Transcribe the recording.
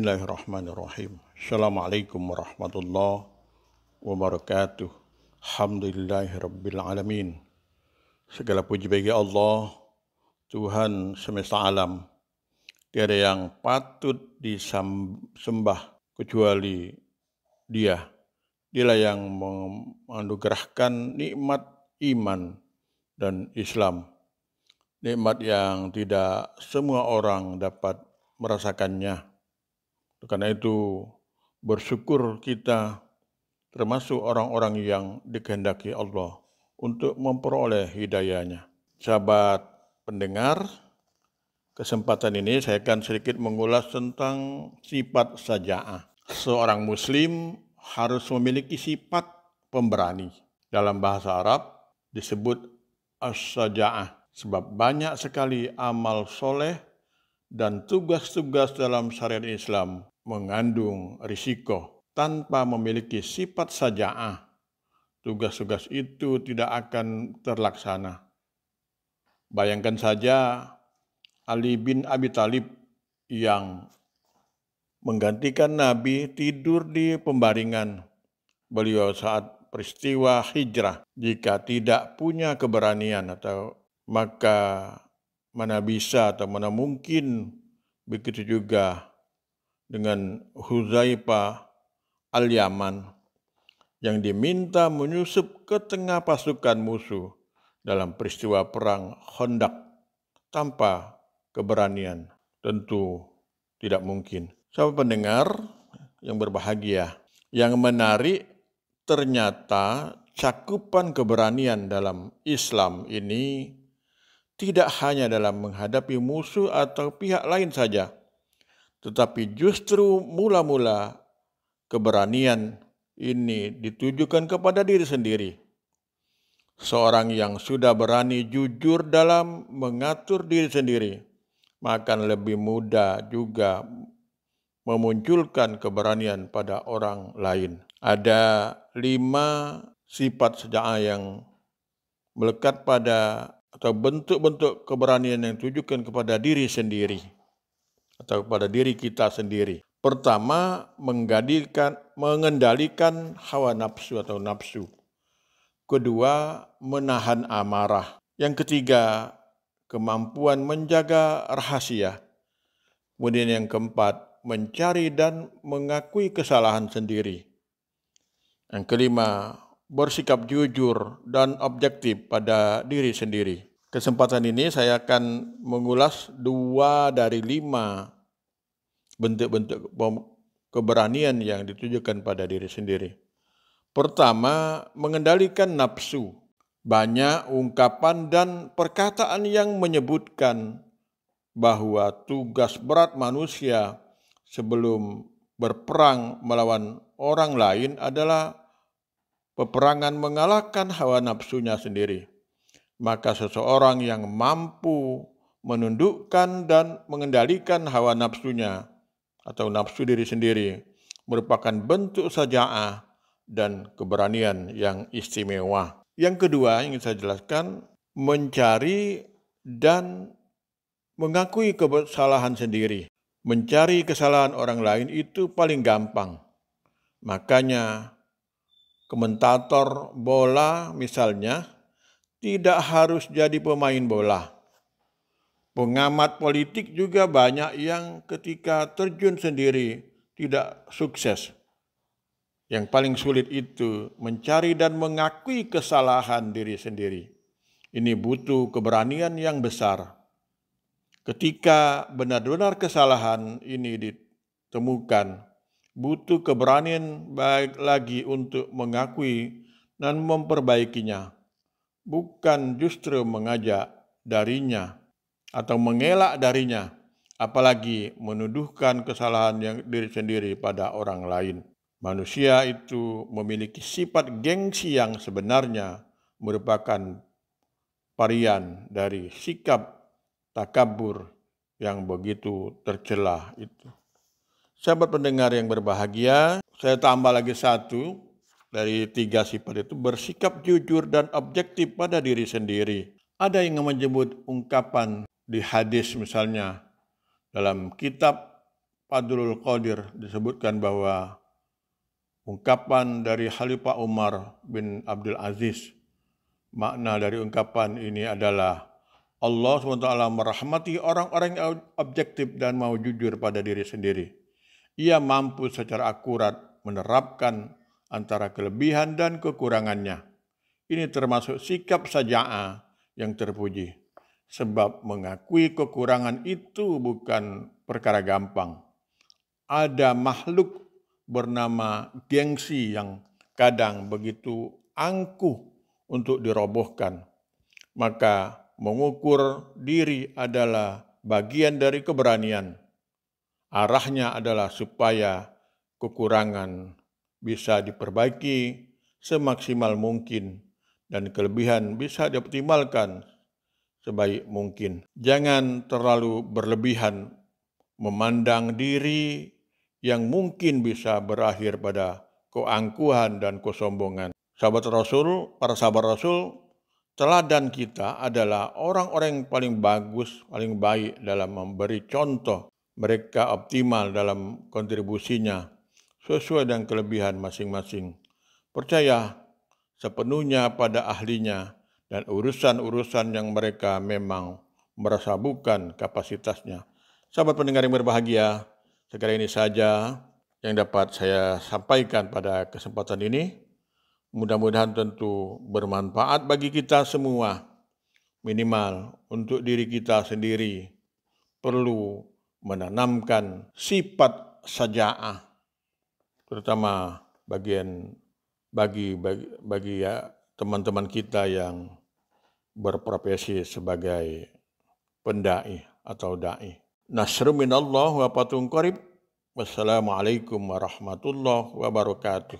Bismillahirrahmanirrahim. Assalamualaikum warahmatullahi wabarakatuh. Alhamdulillahirabbil alamin. Segala puji bagi Allah, Tuhan semesta alam. Tiada yang patut disembah kecuali Dia. Dialah yang menganugerahkan nikmat iman dan Islam. Nikmat yang tidak semua orang dapat merasakannya. Karena itu bersyukur kita termasuk orang-orang yang dikehendaki Allah untuk memperoleh hidayahnya. Sahabat pendengar, kesempatan ini saya akan sedikit mengulas tentang sifat syaja'ah. Seorang muslim harus memiliki sifat pemberani. Dalam bahasa Arab disebut as-syaja'ah. Sebab banyak sekali amal soleh dan tugas-tugas dalam syariat Islam mengandung risiko. Tanpa memiliki sifat syaja'ah, tugas-tugas itu tidak akan terlaksana. Bayangkan saja Ali bin Abi Thalib yang menggantikan Nabi tidur di pembaringan beliau saat peristiwa hijrah. Jika tidak punya keberanian maka mana bisa atau mana mungkin begitu juga dengan Huzaifah Al-Yaman yang diminta menyusup ke tengah pasukan musuh dalam peristiwa perang Khandaq tanpa keberanian. Tentu tidak mungkin. Sahabat pendengar yang berbahagia, yang menarik ternyata cakupan keberanian dalam Islam ini tidak hanya dalam menghadapi musuh atau pihak lain saja, tetapi justru mula-mula keberanian ini ditujukan kepada diri sendiri. Seorang yang sudah berani jujur dalam mengatur diri sendiri, maka lebih mudah juga memunculkan keberanian pada orang lain. Ada 5 sifat syaja'ah yang melekat pada atau bentuk-bentuk keberanian yang ditujukan kepada diri sendiri atau kepada diri kita sendiri. Pertama, mengendalikan hawa nafsu atau nafsu. Kedua, menahan amarah. Yang ketiga, kemampuan menjaga rahasia. Kemudian yang keempat, mencari dan mengakui kesalahan sendiri. Yang kelima, bersikap jujur dan objektif pada diri sendiri. Kesempatan ini saya akan mengulas 2 dari 5 bentuk-bentuk keberanian yang ditujukan pada diri sendiri. Pertama, mengendalikan nafsu. Banyak ungkapan dan perkataan yang menyebutkan bahwa tugas berat manusia sebelum berperang melawan orang lain adalah peperangan mengalahkan hawa nafsunya sendiri. Maka seseorang yang mampu menundukkan dan mengendalikan hawa nafsunya atau nafsu diri sendiri merupakan bentuk syaja'ah dan keberanian yang istimewa. Yang kedua yang saya jelaskan, mencari dan mengakui kesalahan sendiri. Mencari kesalahan orang lain itu paling gampang. Makanya komentator bola misalnya tidak harus jadi pemain bola. Pengamat politik juga banyak yang ketika terjun sendiri tidak sukses. Yang paling sulit itu mencari dan mengakui kesalahan diri sendiri. Ini butuh keberanian yang besar. Ketika benar-benar kesalahan ini ditemukan, butuh keberanian baik lagi untuk mengakui dan memperbaikinya. Bukan justru mengajak darinya atau mengelak darinya, apalagi menuduhkan kesalahan yang diri sendiri pada orang lain. Manusia itu memiliki sifat gengsi yang sebenarnya merupakan varian dari sikap takabur yang begitu tercela itu. Sahabat pendengar yang berbahagia, saya tambah lagi 1 dari 3 sifat itu, bersikap jujur dan objektif pada diri sendiri. Ada yang menyebut ungkapan di hadis misalnya dalam kitab Fadlul Qadir disebutkan bahwa ungkapan dari Khalifah Umar bin Abdul Aziz, makna dari ungkapan ini adalah Allah SWT merahmati orang-orang yang objektif dan mau jujur pada diri sendiri. Ia mampu secara akurat menerapkan antara kelebihan dan kekurangannya. Ini termasuk sikap saja'ah yang terpuji. Sebab mengakui kekurangan itu bukan perkara gampang. Ada makhluk bernama gengsi yang kadang begitu angkuh untuk dirobohkan. Maka mengukur diri adalah bagian dari keberanian. Arahnya adalah supaya kekurangan bisa diperbaiki semaksimal mungkin dan kelebihan bisa dioptimalkan sebaik mungkin. Jangan terlalu berlebihan memandang diri yang mungkin bisa berakhir pada keangkuhan dan kesombongan. Sahabat Rasul, para sahabat Rasul, teladan kita adalah orang-orang yang paling bagus, paling baik dalam memberi contoh. Mereka optimal dalam kontribusinya sesuai dengan kelebihan masing-masing. Percaya sepenuhnya pada ahlinya dan urusan-urusan yang mereka memang merasa bukan kapasitasnya. Sahabat pendengar yang berbahagia, sekali ini saja yang dapat saya sampaikan pada kesempatan ini. Mudah-mudahan tentu bermanfaat bagi kita semua. Minimal untuk diri kita sendiri perlu menanamkan sifat saja'ah, terutama bagi teman-teman kita yang berprofesi sebagai pendai atau dai. Nasrun minallah wa fatun qarib. Wassalamualaikum warahmatullahi wabarakatuh.